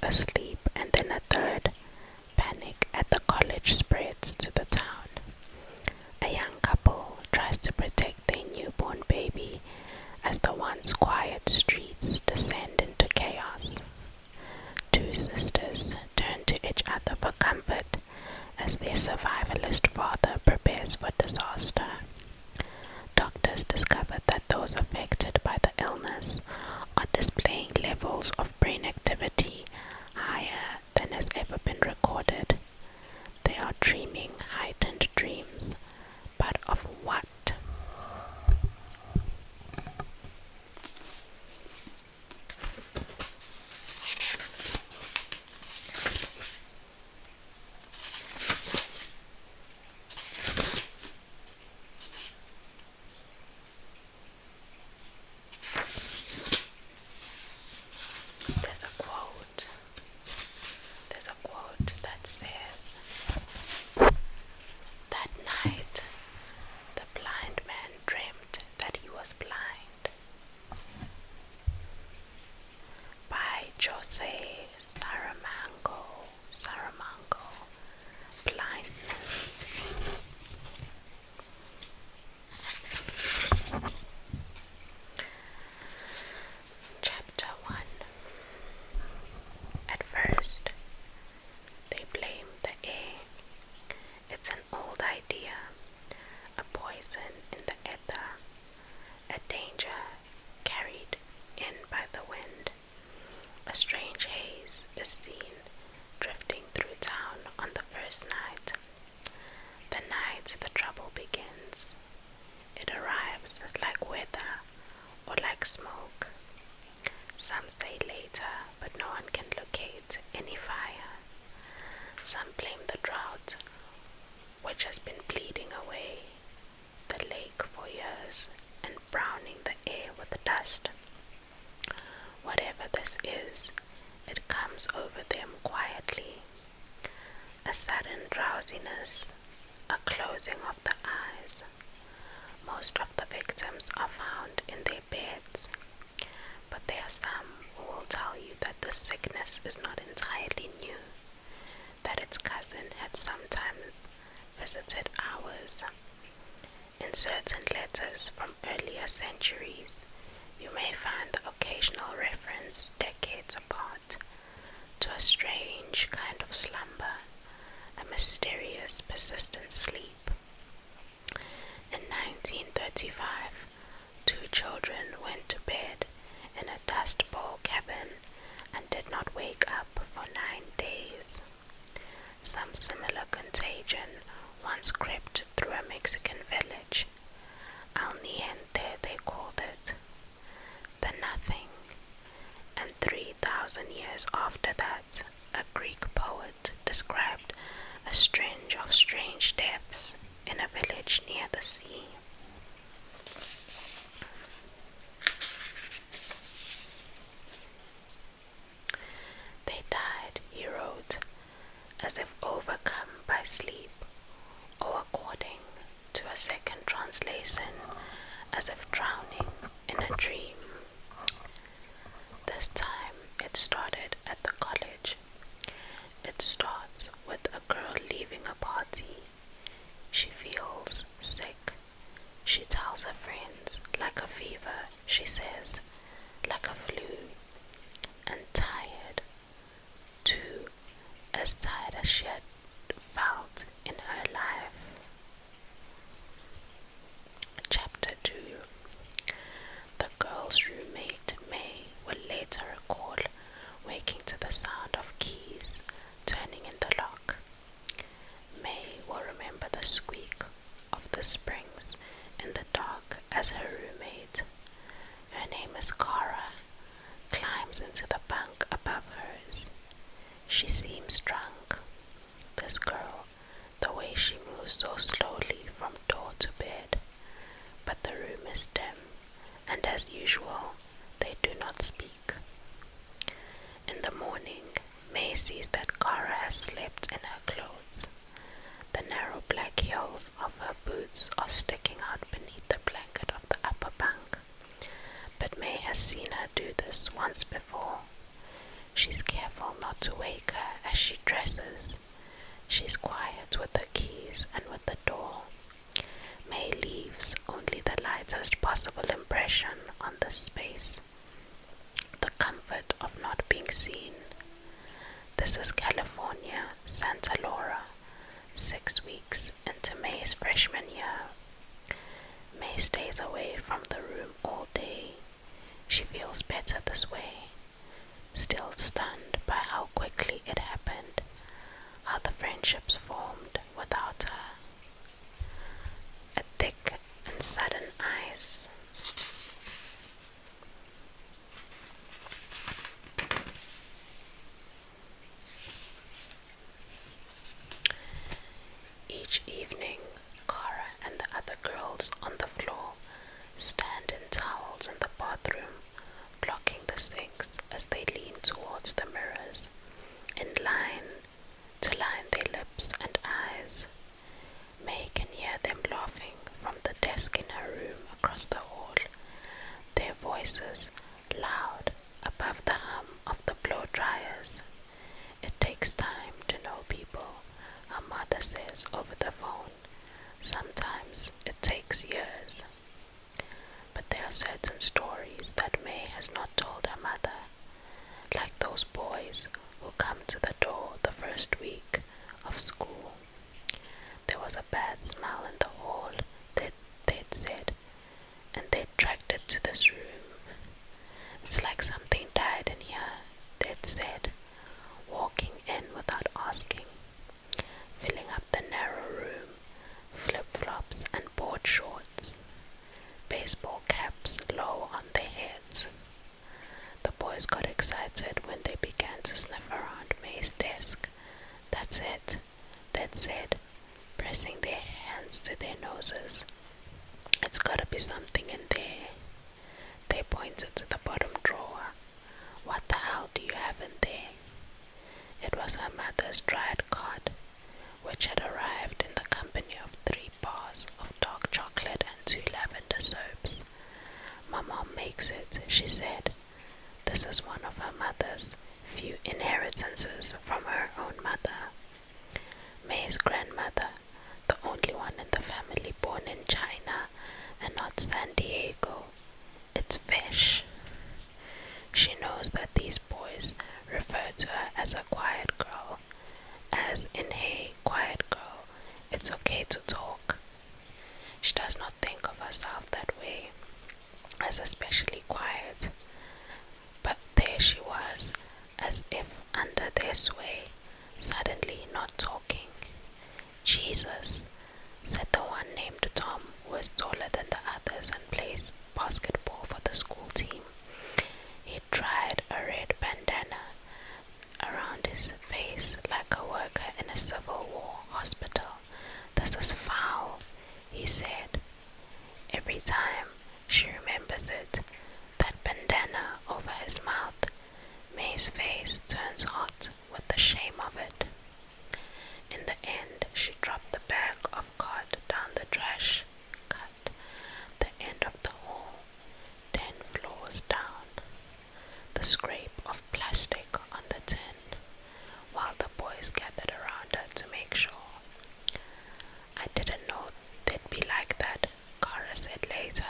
asleep, and then a third. Panic at the college spreads to the town. A young couple tries to protect their newborn baby as the once quiet streets descend into chaos. Two sisters turn to each other for comfort as their survivalist father prepares for disaster. Doctors discover that those affected by the illness are displaying levels of brain activity higher than has ever been recorded. They are dreaming heightened dreams, but of what? There's a quote that says, "That night, the blind man dreamt that he was blind." By Jose Saramago, Blindness. Chapter 1. At first, they blame the air. It's an old idea, a poison in the ether, a danger carried in by the wind. A strange haze is seen drifting through town on the first night. The night the trouble begins. It arrives like weather or like smoke. Some say later, but no one can locate any fire. Some blame the drought, which has been bleeding away the lake for years and browning the air with dust. Whatever this is, it comes over them quietly. A sudden drowsiness, a closing of the eyes. Most of the victims are found in their beds, but there are some who will tell you that the sickness is not entirely new, that its cousin had sometimes visited ours. In certain letters from earlier centuries, you may find the occasional reference decades apart to a strange kind of slumber, a mysterious, persistent sleep. In 1935, 2 children went to bed in a Dust Bowl cabin and did not wake up for 9 days. Some similar contagion once crept through a Mexican village. Al Niente, they called it. The nothing. And 3,000 years after that, a Greek poet described a string of strange deaths in a village near the sea. They died, he wrote, as if overcome by sleep, or according to a second translation, as if drowning in a dream. This time it started at the college. It starts with a girl leaving a party. She feels sick. She tells her friends, like a fever, she says, like a flu, and tired, too, as tired as she had felt in her life. Chapter 2. The girl's roommate, May, will later recall waking to the sound of keys turning in the lock. May will remember the squeak of the springs in the dark as her roommate, her name is Cara, climbs into the bunk above hers. She seems drunk. This girl, the way she moves so slowly from door to bed. But the room is dim, and as usual, they do not speak. In the morning, May sees that Cara has slept in her clothes. The narrow black heels of her boots are sticking out beneath the blanket of the upper bunk. But May has seen her do this once before. She's careful not not to wake her as she dresses. She's quiet with the keys and with the door. May leaves only the lightest possible impression on the space. The comfort of not being seen. This is California, Santa Laura, 6 weeks into May's freshman year. May stays away from the room all day. She feels better this way, still stunned by how quickly it happened, how the friendships formed without her. A thick and sudden ice. Each evening, Cara and the other girls on the floor stand in towels in the bathroom, blocking the sinks as they lean towards the mirrors, in line to line their lips and eyes. May can hear them laughing from the desk in her room across the hall, their voices loud above the hum of the blow dryers. It takes time to know people, her mother says over the phone. Sometimes it takes years. But there are certain stories that May has not told her mother, like those boys who come to the door the first week of school. There was a bad smell in the hall, they'd said, and they'd dragged it to this room. It's like something died in here, they'd said, walking in without asking, filling up the narrow room, flip-flops and board shorts, baseball caps low on their heads. The boys got excited when they began to sniff around May's desk. That's it, they'd said, pressing their hands to their noses. It's gotta be something in there. They pointed to the bottom drawer. What the hell do you have in there? It was her mother's dried cod, which had arrived in the company of 3 bars of dark chocolate and 2 lavender soaps. My mom makes it, she said. This is one of her mother's few inheritances from her own mother. May's grandmother, the only one in the family born in China and not San Diego. It's fish. She knows that these boys refer to her as a quiet girl, as in hey, quiet girl, it's okay to talk. She does not think of herself that way, as especially quiet, but there she was, as if under their sway, suddenly not talking. Jesus, said the one named Tom, who was taller than the others and plays basketball for the school team. He tried a red bandana around his face like a worker in a Civil War hospital. This is foul, he said. Every time she remembers it, that bandana over his mouth, May's face turns hot with the shame of it. In the end, she dropped the bag of cod down the trash cut, the end of the hall, 10 floors down. The scrape of plastic on the tin, while the boys gathered around her to make sure. I didn't know they'd be like that, Cara said later.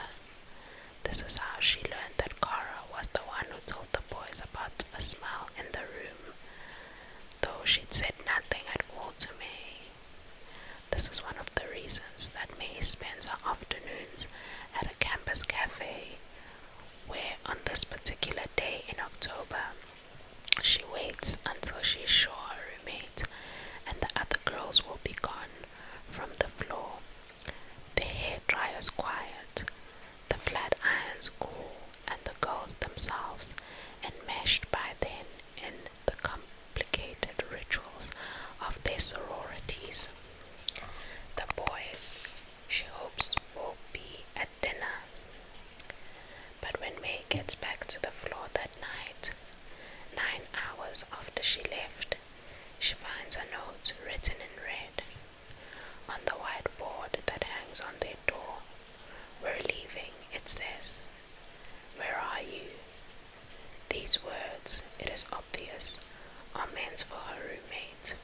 This is how she learned that Cara was the one who told the boys about a smell in the room, though she'd said nothing at all to May. This is one of the reasons that May spends her afternoons at a campus cafe, where on this particular day in October, she waits until she's sure her roommate and the other girls will be gone from the floor. The hair dryers quiet, the flat irons cool, and the girls themselves enmeshed by then in the complicated rituals of their sororities. The boys, she hopes, will be at dinner. But when May gets back to the floor that night, 9 hours after she left, she finds a note written in red on the whiteboard that hangs on their door. We're leaving, it says. Where are you? These words, it is obvious, are documents for her roommate.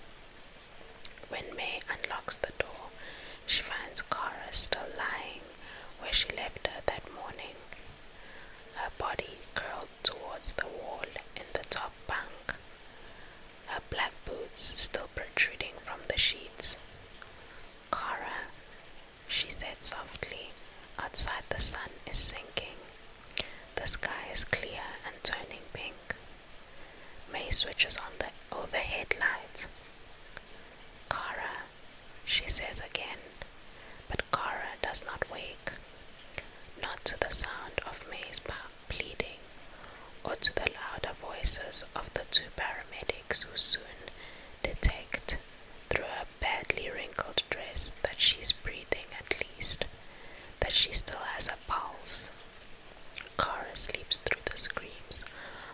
When May unlocks the door, she finds Cara still lying where she left her that morning, her body curled towards the wall in the top bunk, her black boots still protruding from the sheets. "Cara," she said softly, "outside the sun is sinking. The sky is clear and turning pink." May switches on the overhead light. "Cara," she says again, but Cara does not wake, not to the sound of May's pleading, or to the louder voices of the two paramedics who soon detect through her badly wrinkled dress that she's breathing, at least, that she still has a pulse. Cara sleeps through the screams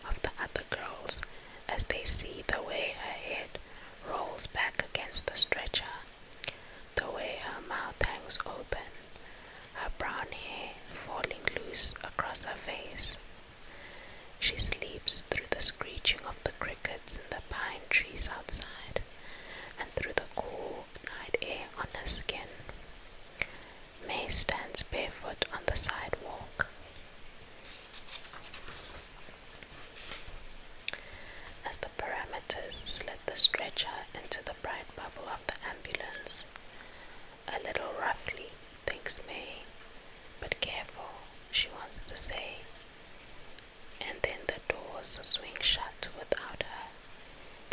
of the other girls as they see the way her head rolls back against the stretcher, the way her mouth hangs open, her brown hair falling loose across her face. She sleeps through the screeching of the crickets in the pine trees outside, and through the cool night air on her skin. May stands barefoot on the sidewalk. As the parameters slid the stretcher into the bright bubble of the ambulance, a little roughly, thinks May, but careful, she wants to say, and then the doors swing shut without her,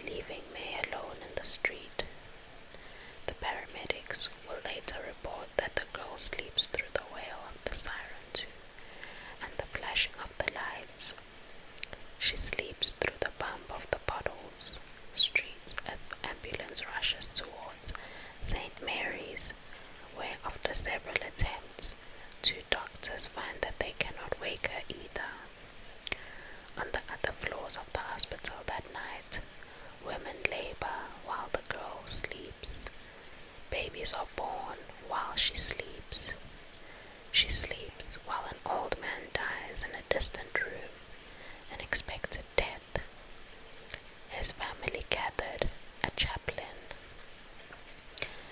leaving May alone in the street. The paramedics will later report that the girl sleeps through the wail of the siren too, and the flashing of the lights. She sleeps through the bump of the potholes streets as the ambulance rushes towards St. Mary's, where after several attempts, two doctors find that they cannot wake her either. On the other floors of the hospital that night, women labor while the girl sleeps. Babies are born while she sleeps. She sleeps while an old man dies in a distant room, an expected death. His family gathered, a chaplain.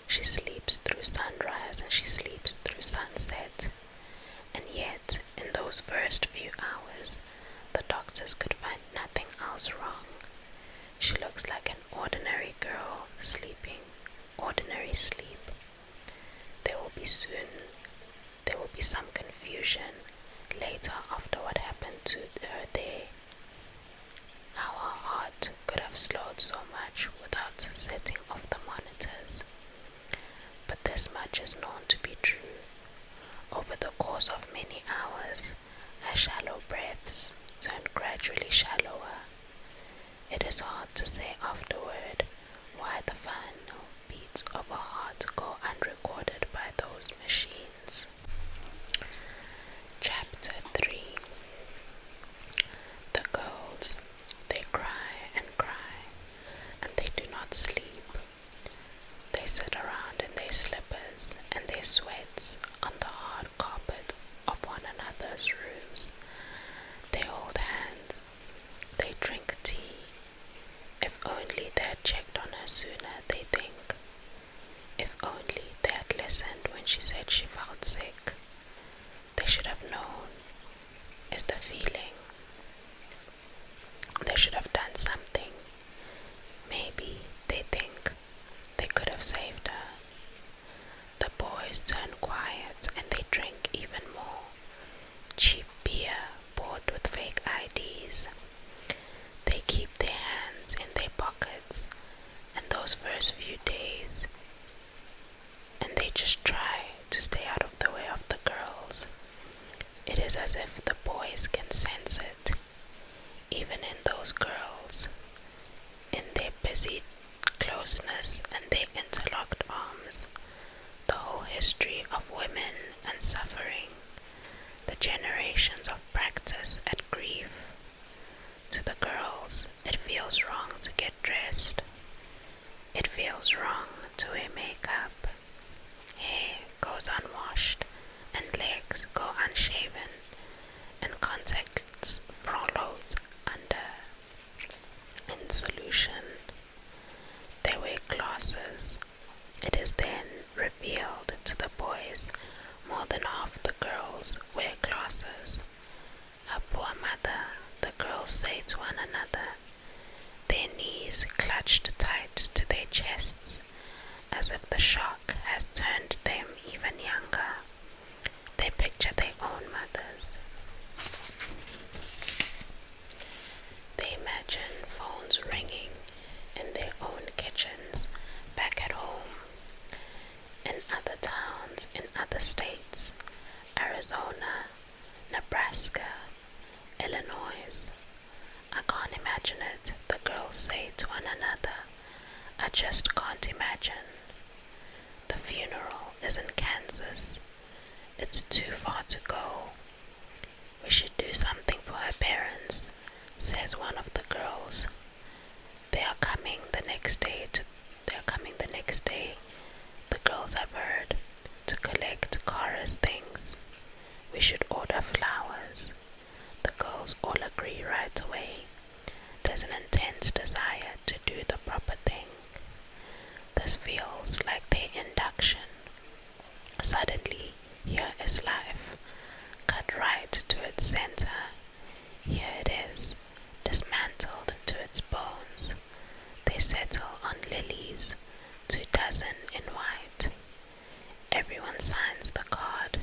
She sleeps through sunrise and she sleeps through sunset. And yet, in those first few hours, the doctors could find nothing else wrong. She looks like an ordinary girl sleeping ordinary sleep. There will be some confusion later after what happened to her there. How her heart could have slowed so much without setting off the monitors. But this much is known to be true. Over the course of many hours, her shallow breaths turned gradually shallower. It is hard to say afterward why the final beats of her heart go unrecorded by those machines. Chapter 3. The girls, they cry and cry, and they do not sleep. They sit around in their slippers and their sweats on the hard carpet of one another's rooms. They hold hands. They drink tea. If only they had checked on her sooner, they think. If only they had listened when she said she felt sick. They should have known, is the feeling. They should have done something. Maybe they think they could have saved her. The boys turn quiet and they drink even more. Cheap beer bought with fake IDs. They keep their hands in their pockets, and those first few days, and they just try to stay out of the way of the girls. It is as if the boys can sense it, even in those girls, in their busy closeness and their interlocked arms, the whole history of women and suffering, the generations of practice at grief. To the girls, it feels wrong to get dressed. It feels wrong to wear makeup. Hair goes unwashed and legs go unshaven, and contacts float under in solution one another, their knees clutched tight to their chests, as if the shock has turned them even younger. They picture their own mothers. They imagine phones ringing in their own kitchens back at home, in other towns, in other states, Arizona, Nebraska, Illinois. I can't imagine it, the girls say to one another. I just can't imagine. The funeral is in Kansas. It's too far to go. We should do something for her parents, says one of the girls. They're coming the next day, the girls have heard, to collect Cara's things. We should order flowers. The girls all agree right away. There's an intense desire to do the proper thing. This feels like their induction. Suddenly, here is life, cut right to its center. Here it is, dismantled to its bones. They settle on lilies, 24 in white. Everyone signs the card.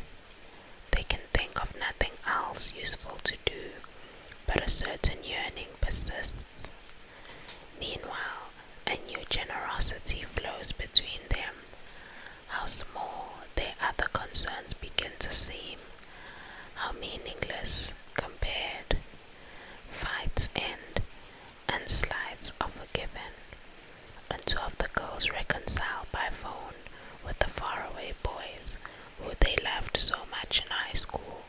They can think of nothing else useful to do, but a certain yearning persists. Meanwhile, a new generosity flows between them. How small their other concerns begin to seem, how meaningless compared. Fights end, and slides are forgiven, and two of the girls reconcile by phone with the faraway boys who they loved so much in high school,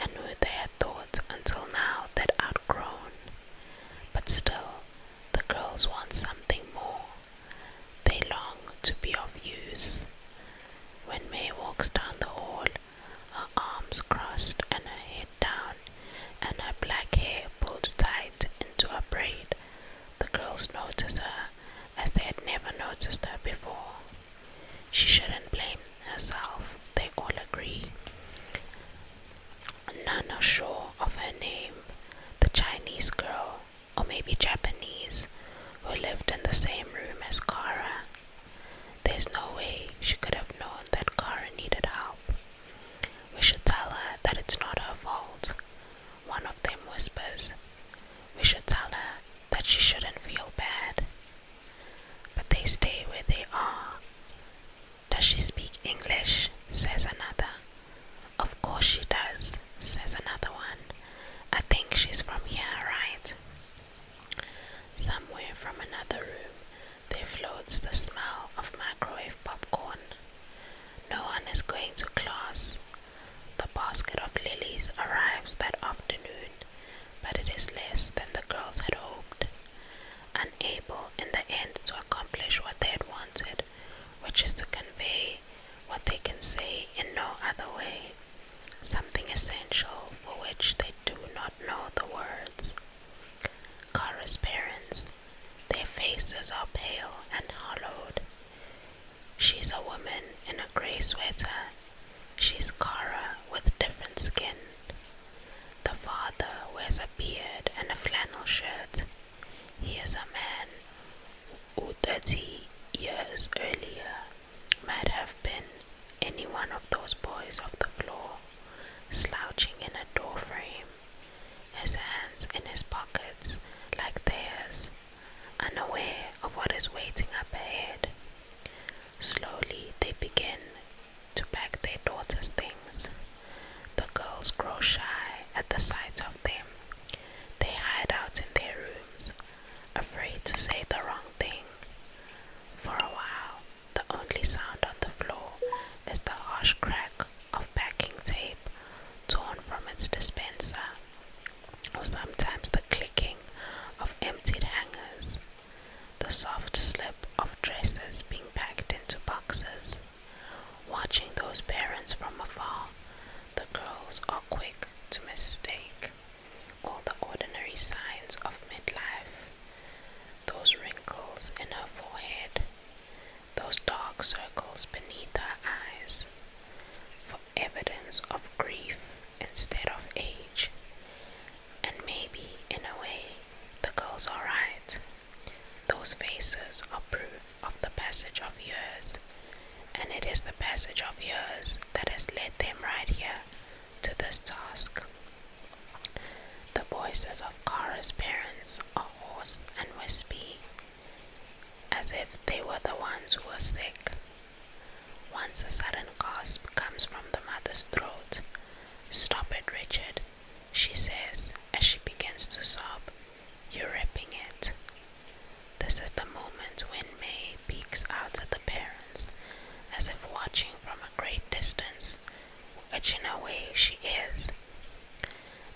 and who they had thought until now they'd outgrown. But still, the girls want something more. They long to be of use. When May walks down the hall, her arms crossed and her head down, and her black hair pulled tight into a braid, the girls notice her as they had never noticed her before. She shouldn't blame herself, they all agree. None are sure of her name, the Chinese girl, or maybe Japanese, who lived in the same room as Cara. There's no way she could have known that Cara needed help. We should tell her that it's not her fault, one of them whispers. We should tell her that she shouldn't feel bad. But they stay where they are. Does she speak English? Says another. Of course she does, says another one. I think she's from here, right? Somewhere from another room, there floats the smell of microwave popcorn. No one is going to class. The basket of lilies arrives that afternoon, but it is less than the girls had hoped. Unable in the end to accomplish what they had wanted, which is to convey what they can say in no other way, something essential for which they do not know the words. Cara's parents, their faces are pale and hollowed. She's a woman in a grey sweater. She's Cara with different skin. The father wears a beard and a flannel shirt. He is a man who 30 years earlier might have been any one of those boys off the floor, slouching in a door frame, his hands in his pockets like theirs, unaware of what is waiting up ahead. Slowly they begin to pack their daughter's things. The girls grow shy at the sight of them. They hide out in their rooms, afraid to say the wrong thing. For a while, the only sound on the floor is the harsh crack of packing tape torn from its dispenser, or sometimes the clicking of emptied hangers, the soft slip of dresses being packed into boxes. Watching those parents from afar, the girls are quick to mistake all the ordinary signs of midlife. Those wrinkles in her forehead, those dark circles message of yours that has led them right here to this task. The voices of Kara's parents are hoarse and wispy, as if they were the ones who were sick. Once a sudden gasp comes from the mother's throat. "Stop it, Richard," she says as she begins to sob. "You're ripping it." This is the moment when May peeks out at the parents, as if watching from a great distance, which in a way she is.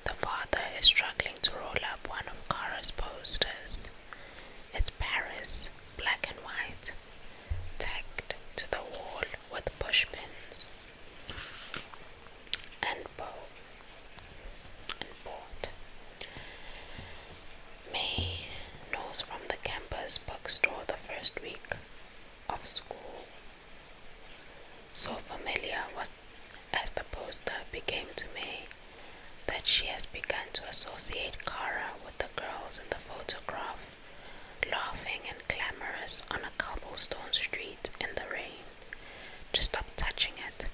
The father is struggling to roll up one of Kara's posters. It's Paris, black and white, tacked to the wall with pushpins and bought. May knows from the campus bookstore the first week of school. So familiar was as the poster became to May that she has begun to associate Kara with the girls in the photograph, laughing and clamorous on a cobblestone street in the rain. "Just stop touching it,"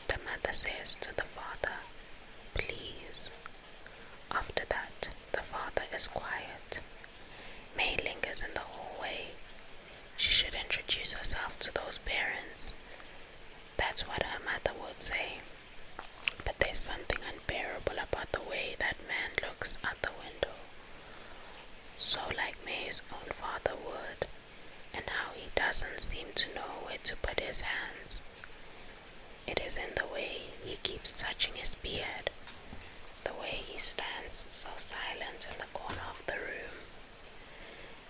the mother says to the father. "Please." After that, the father is quiet. May lingers in the hallway. She should introduce herself to those parents. That's what her mother would say. But there's something unbearable about the way that man looks out the window. So like May's own father would, and how he doesn't seem to know where to put his hands. It is in the way he keeps touching his beard, the way he stands so silent in the corner of the room.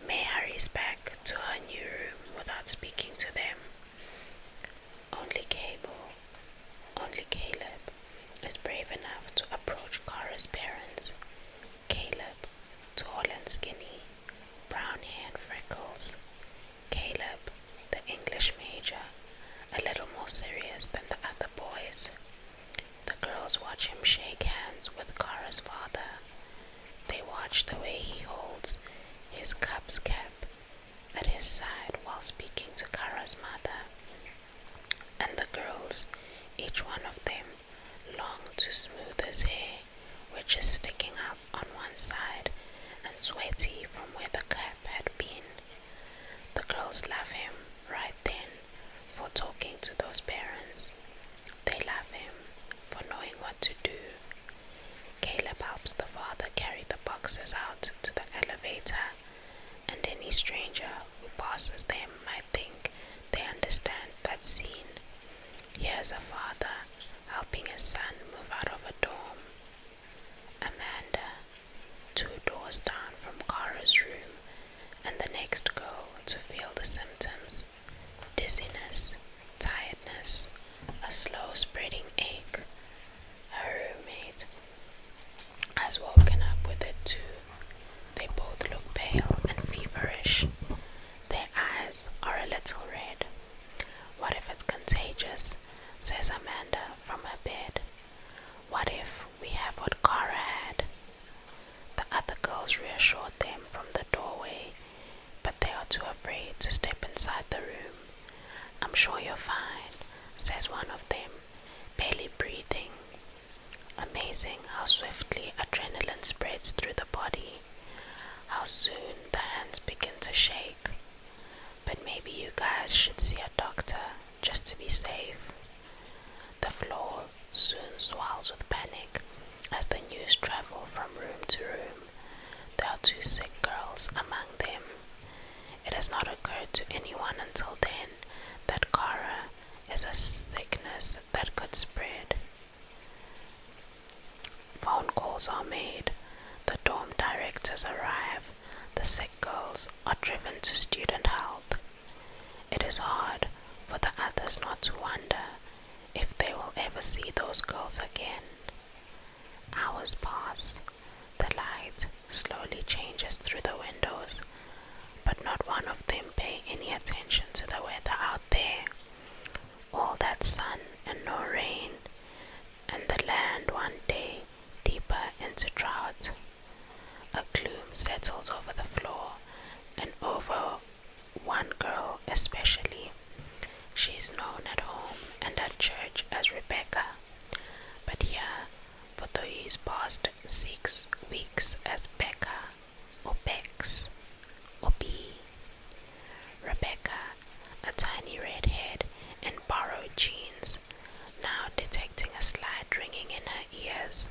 May hurries back to her new room without speaking to them. Only Caleb is brave enough to approach Kara's parents. Caleb, tall and skinny, brown hair and freckles. Caleb, the English major, a little more serious than the other boys. The girls watch him shake hands with Kara's father. They watch the way he holds his Cubs cap at his side while speaking to Kara's mother. And the girls, each one of them, long to smooth his hair, which is sticking up on one side and sweaty from where the cap had been. The girls love him right then for talking to those parents. They love him for knowing what to do. Caleb helps the father carry the boxes out to the elevator, and any stranger who passes them might think they understand that scene. Here's a father helping his son move out of a dorm. Amanda, 2 doors down from Kara's room, and the next girl to feel the symptoms: dizziness, tiredness, a slow spreading ache. Her roommate has woken up with it too. They both look pale and feverish. Their eyes are a little red. "What if it's contagious?" says Amanda from her bed. "What if we have what Kara had?" The other girls reassured them from the doorway, but they are too afraid to step inside the room. "I'm sure you're fine," says one of them, barely breathing. Amazing how swiftly adrenaline spreads through the body, how soon the hands begin to shake. "But maybe you guys should see a doctor, just to be safe." The floor soon swells with panic as the news travel from room to room. There are 2 sick girls among them. It has not occurred to anyone until then that Kara is a sickness that could spread. Phone calls are made. The dorm directors arrive. The sick girls are driven to student health. It is hard for the others not to wonder if they will ever see those girls again. Hours pass. The light slowly changes through the windows, but not one of them pay any attention to the weather out there. All that sun and no rain, and the land one day deeper into drought. A gloom settles over the floor, and over one girl especially. She is known at home and church as Rebecca, but here for these past 6 weeks as Becca or Bex or B. Rebecca, a tiny redhead in borrowed jeans, now detecting a slight ringing in her ears.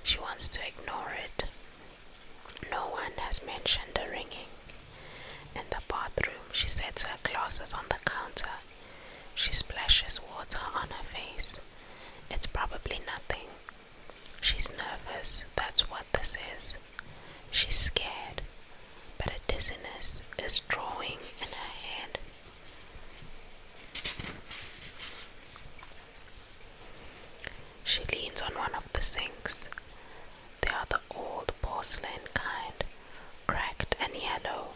She wants to ignore it. No one has mentioned the ringing. In the bathroom, she sets her glasses on the counter. She splashes water on her face. It's probably nothing. She's nervous, that's what this is. She's scared, but a dizziness is drawing in her head. She leans on one of the sinks. They are the old porcelain kind, cracked and yellow,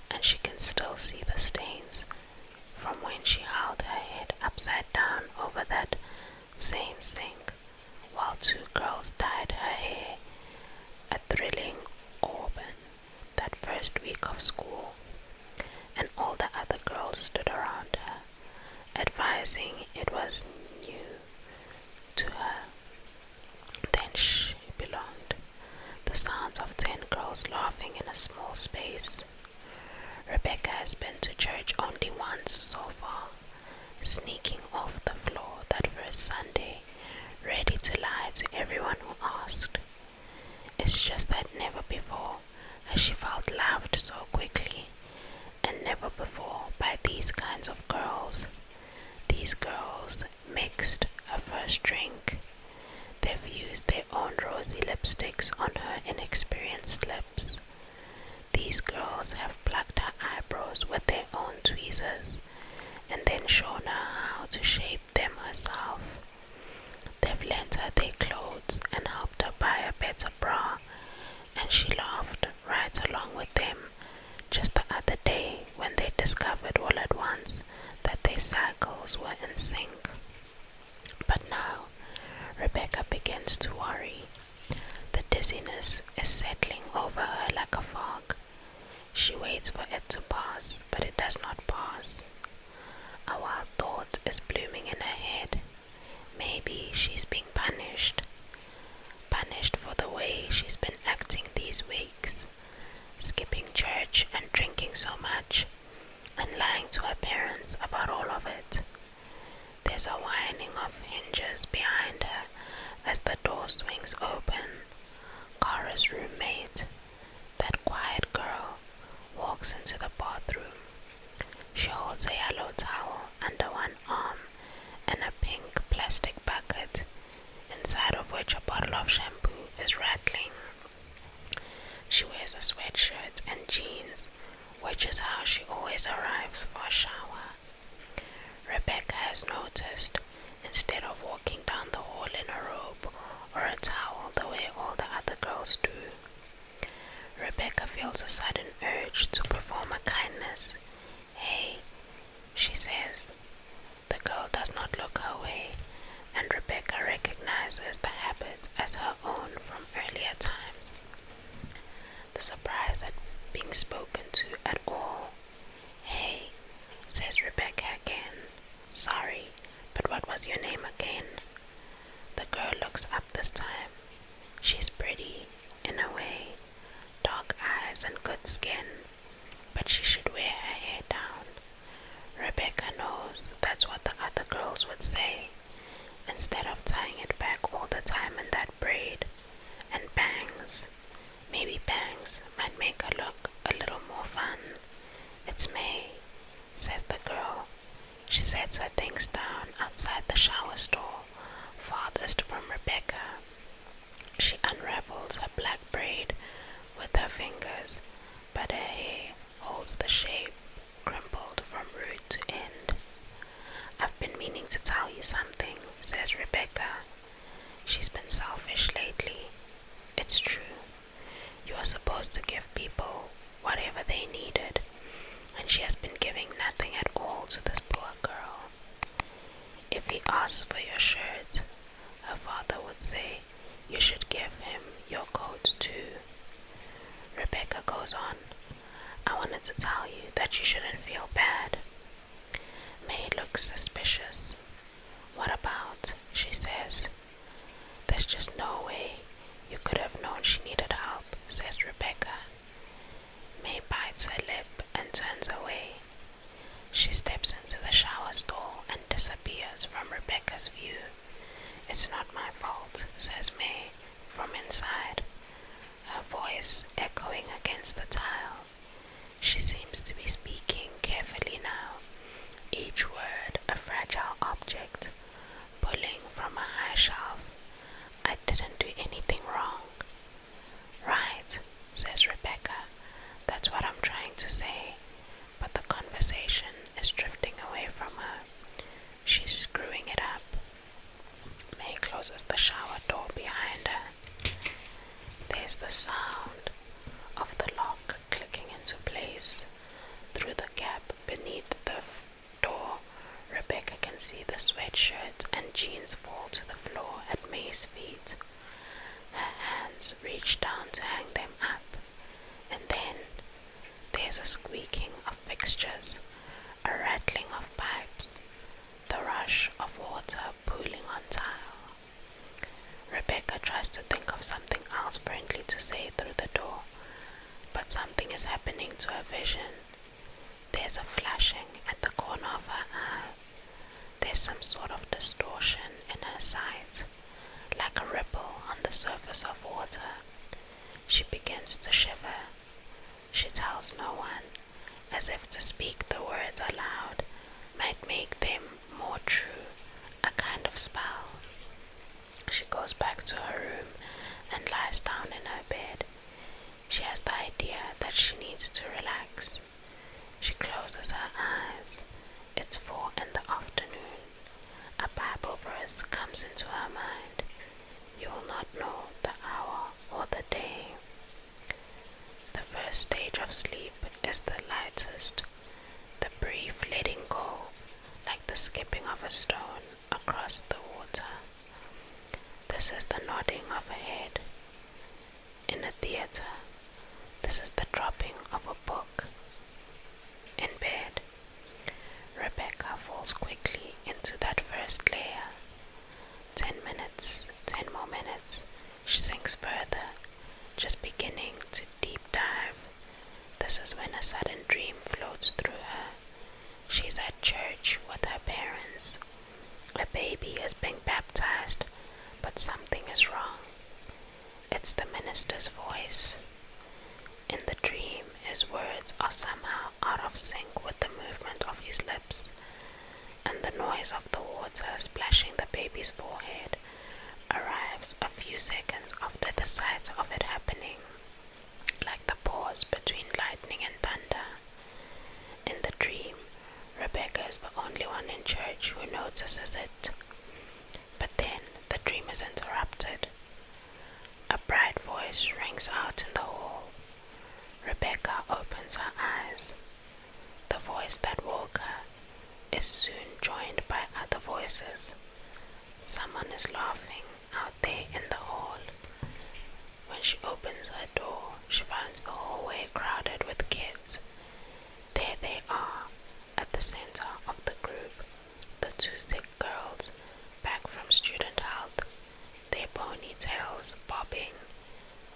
and she can still see the stains from when she held her head upside down over that same sink while 2 girls dyed her hair, a thrilling auburn that first week of school, and all the other girls stood around her, advising it was new to her. Then she belonged. The sounds of 10 girls laughing in a small space. Rebecca has been to church only once so far, sneaking off the floor that first Sunday, ready to lie to everyone who asked. It's just that never before has she felt loved so quickly, and never before by these kinds of girls. These girls mixed her first drink. They've used their own rosy lipsticks on her inexperienced lips. These girls have plucked her eyebrows with their own tweezers and then shown her how to shape them herself. They've lent her their clothes and helped her buy a better bra, and she laughed right along with them just the other day when they discovered all at once that their cycles were in sync. But now, Rebecca begins to worry. The dizziness is settling over her like a fog. She waits for it to pass, but it does not pass. A wild thought is blooming in her head. Maybe she's being punished. Punished for the way she's been acting these weeks. Skipping church and drinking so much, and lying to her parents about all of it. There's a whining of hinges behind her as the door swings open. Cara's roommate, that quiet girl, walks into the bathroom. She holds a yellow towel under one arm and a pink plastic bucket, inside of which a bottle of shampoo is rattling. She wears a sweatshirt and jeans, which is how she always arrives for a shower. Rebecca has noticed, instead of walking down the hall in a robe or a towel the way all the other girls do, Rebecca feels a sudden urge to perform a kindness. "Hey," she says. The girl does not look her way, and Rebecca recognizes the habit as her own from earlier times. The surprise at being spoken to at all. "Hey," says Rebecca again. "Sorry, but what was your name again?" The girl looks up this time. She's pretty, in a way, dark eyes and good skin, but she should wear her hair down. Rebecca knows that's what the other girls would say, instead of tying it back all the time in that braid. And bangs. Maybe bangs might make her look a little more fun. "It's May," says the girl. She sets her things down outside the shower stall, farthest from Rebecca. She unravels her black braid with her fingers, but her hair holds the shape, crumpled from root to end. "I've been meaning to tell you something," says Rebecca. She's been selfish lately. It's true. You are supposed to give people whatever they needed, and she has been giving nothing at all to this poor girl. If he asks for your shirt, her father would say, you should give him your coat too. Rebecca goes on, "I wanted to tell you that you shouldn't feel bad." May looks suspicious. "What about?" she says. "There's just no way you could have known she needed help," says Rebecca. May bites her lip and turns away. She steps into the shower stall and disappears from Rebecca's view. "It's not my fault," says May from inside, her voice echoing against the tile. She seems to be speaking carefully now, each word a fragile object, pulling from a high shelf. "I didn't do anything wrong." "Right," says Rebecca. "That's what I'm trying to say." But the conversation is drifting away from her. She's screwing it up. May closes the shower door behind her. There's the sound of the lock clicking into place. Through the gap beneath the door, Rebecca can see the sweatshirt and jeans fall to the floor at May's feet. Her hands reach down to hang them up, and then there's a squeaking of fixtures, a rattling of pipes, the rush of water pooling on tile. Rebecca tries to think of something else friendly to say through the door, but something is happening to her vision. There's a flashing at the corner of her eye. There's some sort of distortion in her sight, like a ripple on the surface of water. She begins to shiver. She tells no one, as if to speak the words aloud might make them more true, a kind of spell. She goes back to her room and lies down in her bed. She has the idea that she needs to relax. She closes her eyes. It's 4 in the afternoon. A Bible verse comes into her mind. "You will not know the hour or the day." The first stage of sleep is the lightest, the brief letting go, like the skipping of a stone across the water. This is the nodding of a head in a theater. This is the dropping of a book. In bed, Rebecca falls quickly into that first layer. 10 minutes, 10 more minutes. She sinks further, just beginning to deep dive. This is when a sudden dream floats through her. She's at church with her parents. A baby is being baptized, but something is wrong. It's the minister's voice. In the dream, his words are somehow out of sync with the movement of his lips, and the noise of the water splashing the baby's forehead arrives a few seconds after the sight of it happening, like the pause between lightning and thunder. In the dream, Rebecca is the only one in church who notices it. But then the dream is interrupted. A bright voice rings out in the hall. Rebecca opens her eyes. The voice that woke her is soon joined by other voices. Someone is laughing out there in the hall. When she opens her door, she finds the hallway crowded with kids. There they are, at the center of the group, the 2 sick girls, back from student health, their ponytails bobbing,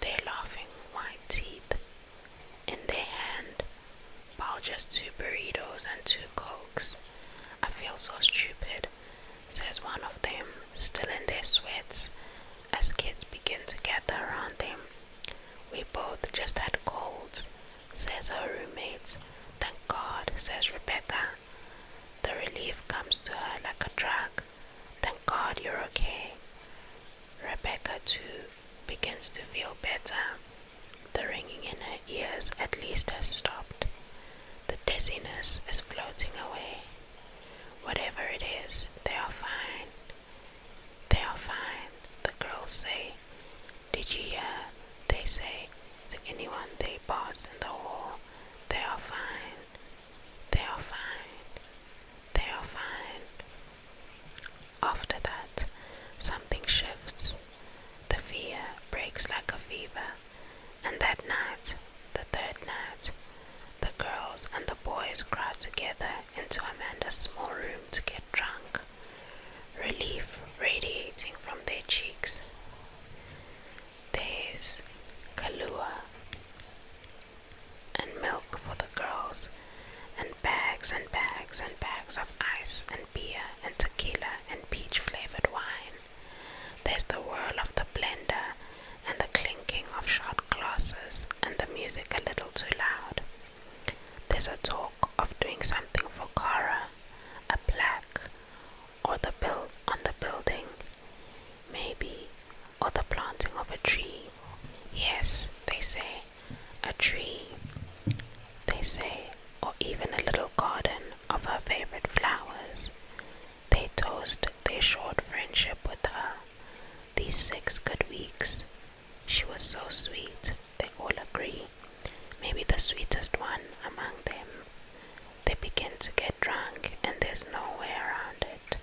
their laughing white teeth. In their hand, bulges 2 burritos and 2 cokes. "I feel so stupid," says one of them, still in their sweats, as kids begin to gather around them. "We both just had colds," says her roommate. "Thank God," says Rebecca. The relief comes to her like a drug. "Thank God you're okay." Rebecca, too, begins to feel better. The ringing in her ears at least has stopped. The dizziness is floating away. Whatever it is, they are fine. "They are fine," the girls say. "Did you hear?" they say to anyone they pass in the hall. "They are fine. They are fine. They are fine." After that, something shifts. The fear breaks like a fever, and that night, the 3rd night, the girls and the boys crowd together into Amanda's small room to get drunk. ice and beer and tequila and peach-flavored wine. There's the whirl of the blender and the clinking of shot glasses and the music a little too loud. There's a talk of doing something for Cara, a plaque, or the bill on the building, maybe, or the planting of a tree. Yes, they say, a tree, they say, or even a little garden of her favorite flowers. They toast their short friendship with her. These 6 good weeks. She was so sweet, they all agree. Maybe the sweetest one among them. They begin to get drunk and there's no way around it.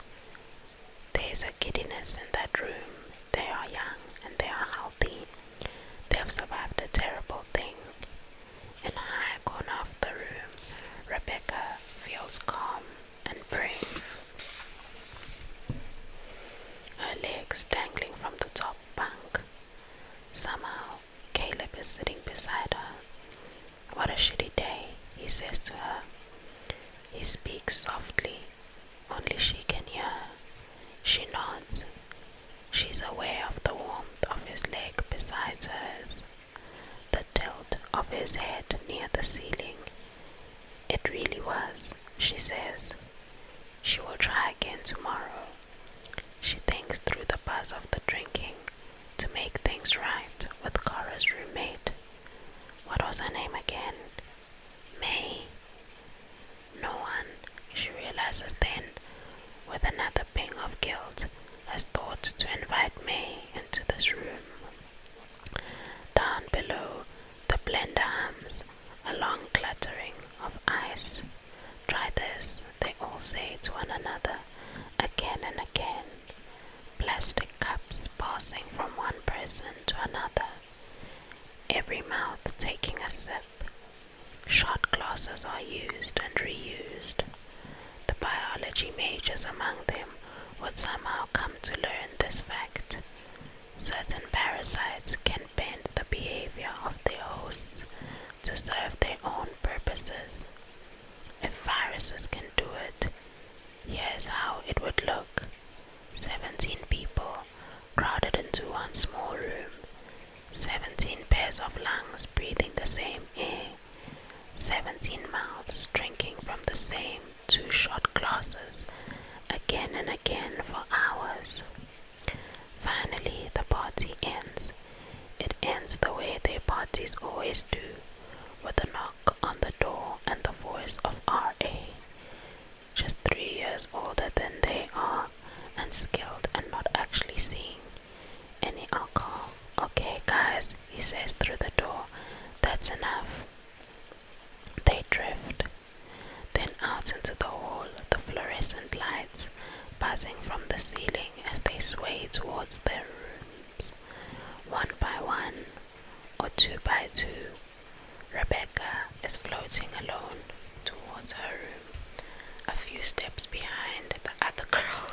There's a giddiness in that room. They are young and they are healthy. They have survived a terrible thing. In a high corner of the room, Rebecca feels calm and brave. Her legs dangling from the top bunk. Somehow, Caleb is sitting beside her. What a shitty day, he says to her. He speaks softly, only she can hear. She nods. She's aware of the warmth of his leg beside hers, the tilt of his head near the ceiling. It really was, she says. She will try again tomorrow. She thinks through the buzz of the drinking to make things right with Cara's roommate. What was her name again? May. No one, she realizes then, with another ping of guilt, has thought to invite May into this room. Down below, the blender hums, a long clattering of ice. Try this, they all say to one another, again and again. Plastic cups passing from one person to another, every mouth taking a sip. Shot glasses are used and reused. The biology majors among them would somehow come to learn this fact. Certain parasites can bend the behavior of their hosts to serve their own purposes. If viruses can do it, here's how it would look. 17 people crowded into one small room. 17 pairs of lungs breathing the same air. 17 mouths drinking from the same 2 shot glasses again and again for hours. Finally, the party ends. It ends the way their parties always do, with a knock on the door and the voice of R.A., just 3 years older than they are and skilled and not actually seeing any alcohol. Okay, guys, he says through the door, that's enough. They drift, then out into the hall, the fluorescent lights buzzing from the ceiling as they sway towards their rooms. 1 by 1, or 2 by 2, Rebecca is floating alone towards her room, a few steps behind the other girl.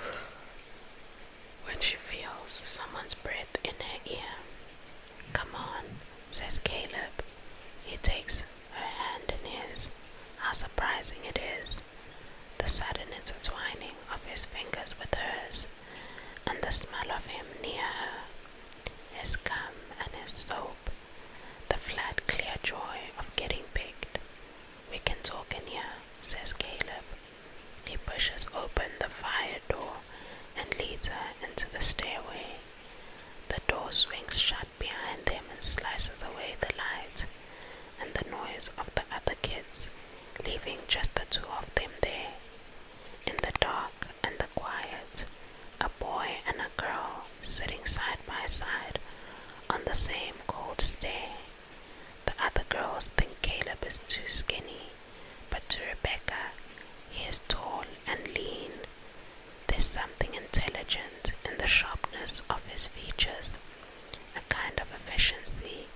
When she feels someone's breath in her ear, "Come on," says Caleb. He takes her hand in his. How surprising it is, the sudden intertwining of his fingers with hers, and the smell of him near her, his gum and his soap, the flat clear joy of getting picked. "We can talk in here," says Caleb. He pushes open the fire door and leads her into the stairway. The door swings shut behind them and slices away the light and the noise of the other kids, leaving just the 2 of them there. In the dark and the quiet, a boy and a girl sitting side by side on the same cold stair. The other girls think Caleb is too skinny, but to Rebecca, he is tall and lean. There's something intelligent in the sharpness of his features, a kind of efficiency,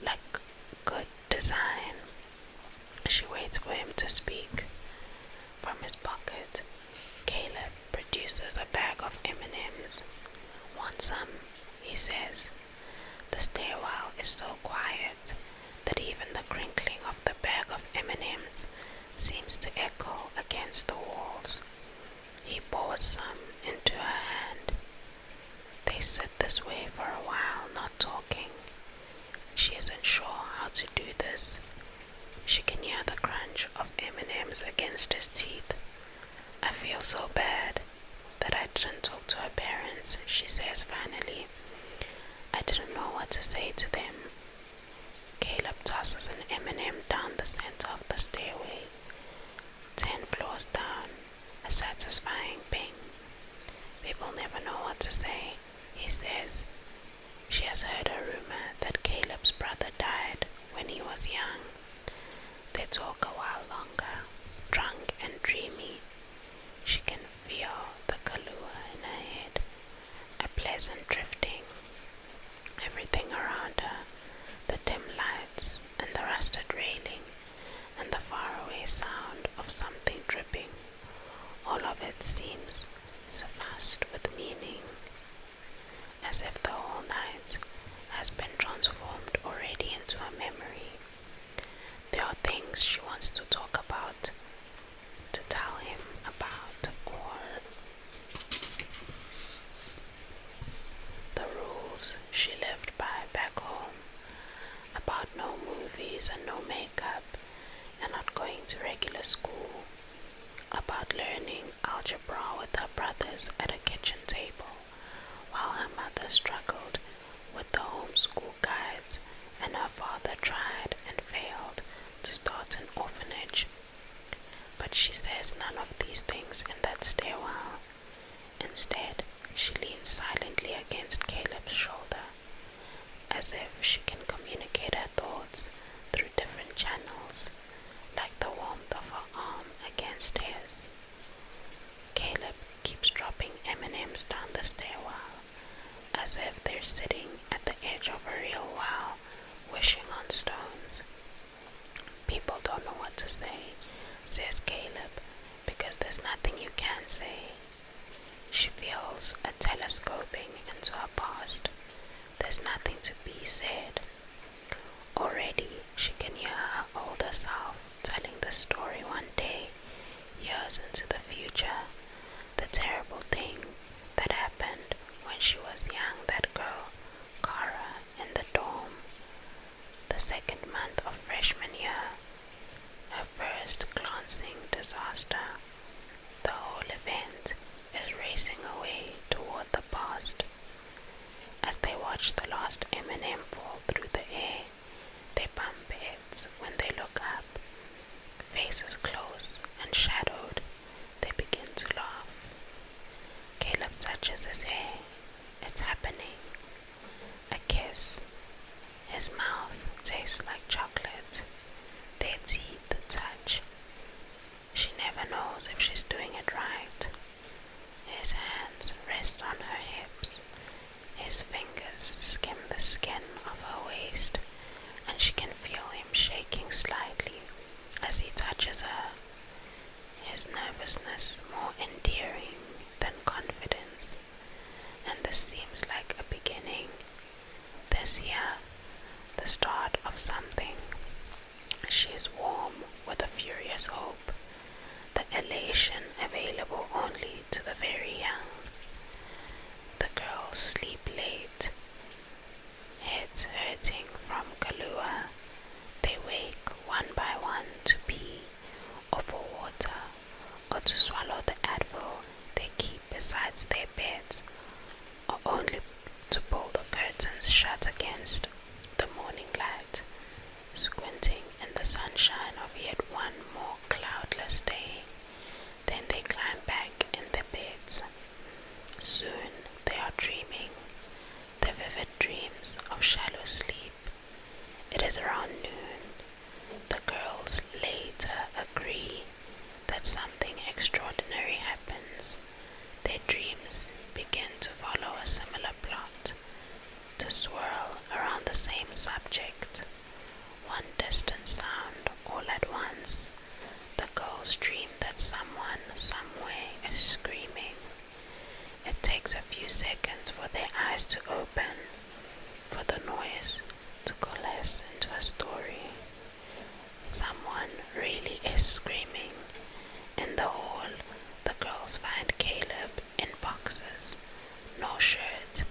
like good design. She waits for him to speak. From his pocket, Caleb produces a bag of M&Ms. "Want some?" he says. The stairwell is so quiet that even the crinkling of the bag of M&Ms seems to echo against the walls. feel so bad that I didn't talk to her parents, she says finally. I didn't know what to say to them. Caleb tosses an M&M down the center of the stairway. 10 floors down, a satisfying ping. People never know what to say, he says. She has heard a rumor that Caleb's brother died when he was young. They talk a while longer, drunk and dreamy. She can feel the Kahlua in her head, a pleasant drifting. Everything around her, the dim lights and the rusted railing and the faraway sound of something dripping, all of it seems suffused with meaning, as if the whole night has been transformed already into a memory. There are things she wants to talk about, to tell him about all the rules she lived by back home, about no movies and no makeup and not going to regular school, about learning algebra with her brothers at a kitchen table while her mother struggled with the homeschool guides and her father tried and failed to start an orphanage. But she says none of these things in that stairwell. Instead, she leans silently against Caleb's shoulder, as if she can communicate her thoughts through different channels, like the warmth of her arm against his. Caleb keeps dropping M&Ms down the stairwell, as if they're sitting at the edge of a real well, wishing on stones. People don't know what to say, says Caleb, because there's nothing you can say. She feels a telescoping into her past. There's nothing to be said. Already she can hear her older self telling the story one day, years into the future, the terrible thing that happened when she was young, that girl, Cara, in the dorm. The second month of freshman year, her first glancing disaster. The whole event is racing away toward the past. As they watch the last M&M fall through the air, they bump heads when they look up. Faces close and shadowed, they begin to laugh. Caleb touches his hair. It's happening. A kiss. His mouth tastes like chocolate. Their teeth touch. She never knows if she's doing it right. His hands rest on her hips. His fingers skim the skin of her waist, and she can feel him shaking slightly as he touches her. His nervousness more endearing than confidence, and this seems like a beginning. This year, the start of something. She is warm with a furious hope, the elation available only to the very young. The girls sleep late, heads hurting from Kahlua. They wake one by one to pee or for water or to swallow the Advil they keep beside their beds, or only to pull the curtains shut against the morning light, squinting in the sunshine of yet one more cloudless day. Then they climb back in their beds. Soon they are dreaming, the vivid dreams of shallow sleep. It is around noon. The girls later agree that something extraordinary happens. Their dreams begin to follow a similar plot, to swirl around the same subject. One distant sound all at once. The girls dream that someone somewhere is screaming. It takes a few seconds for their eyes to open, for the noise to coalesce into a story. Someone really is screaming. In the hall, the girls find Caleb in boxes, no shirt.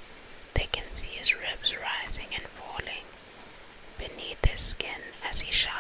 They can see his ribs rising and falling beneath his skin as he shouts